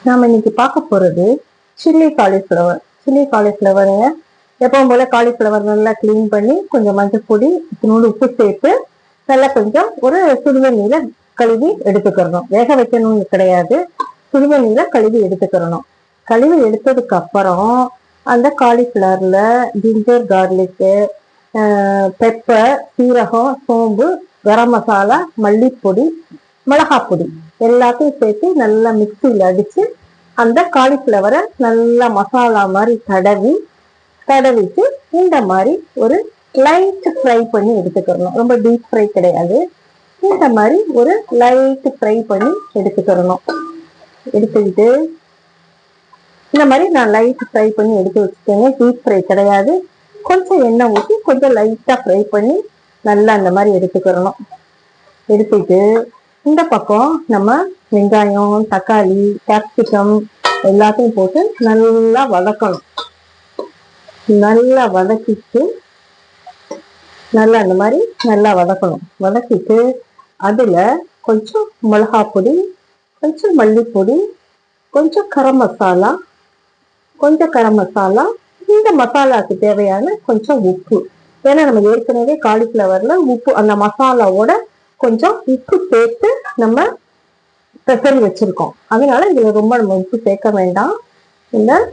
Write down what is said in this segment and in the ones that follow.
நாம இன்னைக்கு பார்க்க போறது சில்லி காலிஃப்ளவர். சில்லி காலிஃப்ளவருங்க எப்பவும் போல காலிஃப்ளவர் நல்லா கிளீன் பண்ணி கொஞ்சம் மஞ்சள் பொடி இத்தினோடு உப்பு சேர்த்து நல்லா கொஞ்சம் ஒரு சுடுதண்ணீர கழுவி எடுத்துக்கிறணும். வேக வைக்கணும்னு கிடையாது, சுடுதண்ணீர கழுவி எடுத்துக்கிறணும். கழுவி எடுத்ததுக்கு அப்புறம் அந்த காலிஃப்ளவர்ல ஜிஞ்சர் கார்லிக்கு, பெப்பர், சீரகம், சோம்பு, கரம் மசாலா, மல்லிப்பொடி, மிளகாப்பொடி எல்லாத்தையும் சேர்த்து நல்லா மிக்சியில் அடிச்சு அந்த காலிஃப்ளவரை நல்லா மசாலா மாதிரி தடவிட்டு இந்த மாதிரி ஒரு லைட் ஃப்ரை பண்ணி எடுத்துக்கிறணும். ரொம்ப டீப் ஃப்ரை கிடையாது, இந்த மாதிரி ஒரு லைட் ஃப்ரை பண்ணி எடுத்துக்கிறணும். எடுத்துக்கிட்டு இந்த மாதிரி நான் லைட் ஃப்ரை பண்ணி எடுத்து வச்சுக்கோங்க. டீப் ஃப்ரை கிடையாது, கொஞ்சம் எண்ணெய் ஊற்றி கொஞ்சம் லைட்டாக ஃப்ரை பண்ணி நல்லா அந்த மாதிரி எடுத்துக்கிறணும். எடுத்துட்டு இந்த பக்கம் நம்ம வெங்காயம், தக்காளி, கேப்சிகம் எல்லாத்தையும் போட்டு நல்லா வதக்கணும். நல்லா வதக்கிட்டு நல்லா அந்த மாதிரி நல்லா வதக்கணும். வதக்கிட்டு அதுல கொஞ்சம் மிளகாப்பொடி, கொஞ்சம் மல்லிப்பொடி, கொஞ்சம் கரம் மசாலா, இந்த மசாலாவுக்கு தேவையான கொஞ்சம் உப்பு. ஏன்னா நம்ம ஏற்கனவே காலிஃப்ளவர்ல உப்பு அந்த மசாலாவோட கொஞ்சம் உப்பு சேர்த்து நம்ம பெப்பரி வச்சிருக்கோம். அதனால இதுல ரொம்ப நம்ம உப்பு சேர்க்க வேண்டாம்.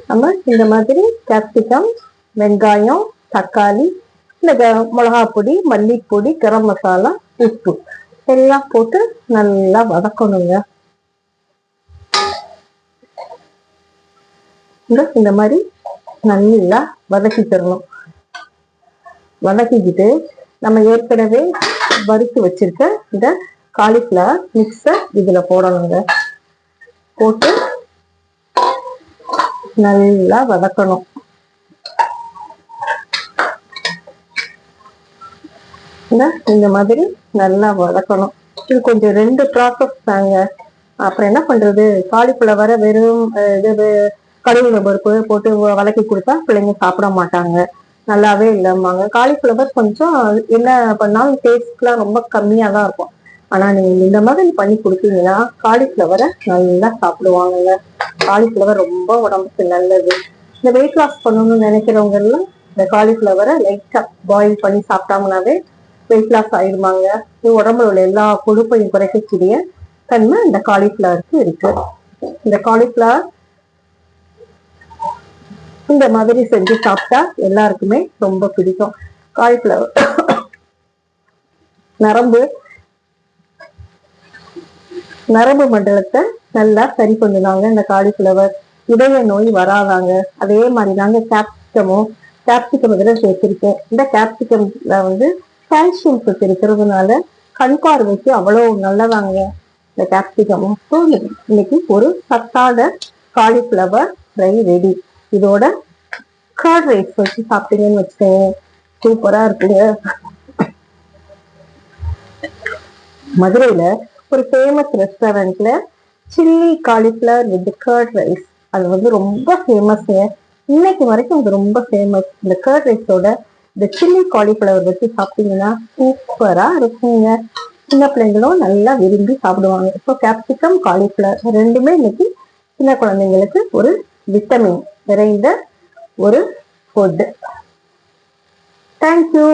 நம்ம இந்த மாதிரி கேப்சிகம், வெங்காயம், தக்காளி, இந்த மிளகாப்பொடி, மல்லிப்பொடி, கரம் மசாலா, உப்பு எல்லாம் போட்டு நல்லா வதக்கணுங்க. இந்த மாதிரி நல்லா வதக்கி தரணும். வதக்கிக்கிட்டு நம்ம ஏற்கனவே வறுத்து வச்சிருக்க இந்த காலிஃப்ளவர் மிக்ஸை இதுல போடணுங்க. போட்டு நல்லா வதக்கணும். இந்த மாதிரி நல்லா வதக்கணும். இது கொஞ்சம் 2 ப்ராசஸ் தாங்க. அப்புறம் என்ன பண்றது, காலிஃப்ளவரை வெறும் கடுகுல பருப்பு போட்டு வதக்கி கொடுத்தா பிள்ளைங்க சாப்பிட மாட்டாங்க, நல்லாவே இல்லைம்பாங்க. காலிஃப்ளவர் கொஞ்சம் என்ன பண்ணாலும் டேஸ்ட்லாம் ரொம்ப கம்மியாக தான் இருக்கும். ஆனால் நீங்கள் இந்த மாதிரி பண்ணி கொடுத்தீங்கன்னா காலிஃப்ளவரை நல்லா சாப்பிடுவாங்க. காலிஃப்ளவர் ரொம்ப உடம்புக்கு நல்லது. இந்த வெயிட் லாஸ் பண்ணணும்னு நினைக்கிறவங்க எல்லாம் இந்த காலிஃப்ளவரை லைட்டாக பாயில் பண்ணி சாப்பிட்டாங்கனாவே வெயிட் லாஸ் ஆயிடுவாங்க. இது உடம்புல உள்ள எல்லா கொழுப்பையும் குறைக்கக்கூடிய தன்மை இந்த காலிஃப்ளவருக்கு இருக்கு. இந்த காலிஃப்ளவர் இந்த மாதிரி செஞ்சு சாப்பிட்டா எல்லாருக்குமே ரொம்ப பிடிக்கும். காலிஃப்ளவர் நரம்பு மண்டலத்தை நல்லா சரி பண்ணுவாங்க. இந்த காலிஃப்ளவர் இதய நோய் வராதாங்க. அதே மாதிரி தாங்க கேப்சிகம் இதுல சேர்த்திருக்கேன். இந்த கேப்சிகம்ல கால்சியம் சத்து இருக்கிறதுனால கண் பார்வைக்கு அவ்வளவு நல்லதாங்க இந்த கேப்சிகமும். இன்னைக்கு ஒரு சத்தான காலிஃப்ளவர் ஃப்ரை ரெடி. இதோட கர்ட் ரைஸ் வச்சு சாப்பிட்டீங்கன்னு வச்சுக்கோங்க, சூப்பரா இருக்குங்க. மதுரையில ஒரு ஃபேமஸ் ரெஸ்டாரண்ட்ல chilli cauliflower with curd rice அது ரொம்ப ஃபேமஸ்ங்க. இன்னைக்கு வரைக்கும் அது ரொம்ப ஃபேமஸ். இந்த கர்ட் ரைஸோட இந்த சில்லி காலிஃப்ளவர் வச்சு சாப்பிட்டீங்கன்னா சூப்பரா இருக்குங்க. சின்ன பிள்ளைங்களும் நல்லா விரும்பி சாப்பிடுவாங்க. இப்போ கேப்சிகம், காலிஃப்ளவர் ரெண்டுமே இன்னைக்கு சின்ன குழந்தைங்களுக்கு ஒரு விட்டமின் நிறைந்த ஒரு ஃபுட். தேங்க்யூ.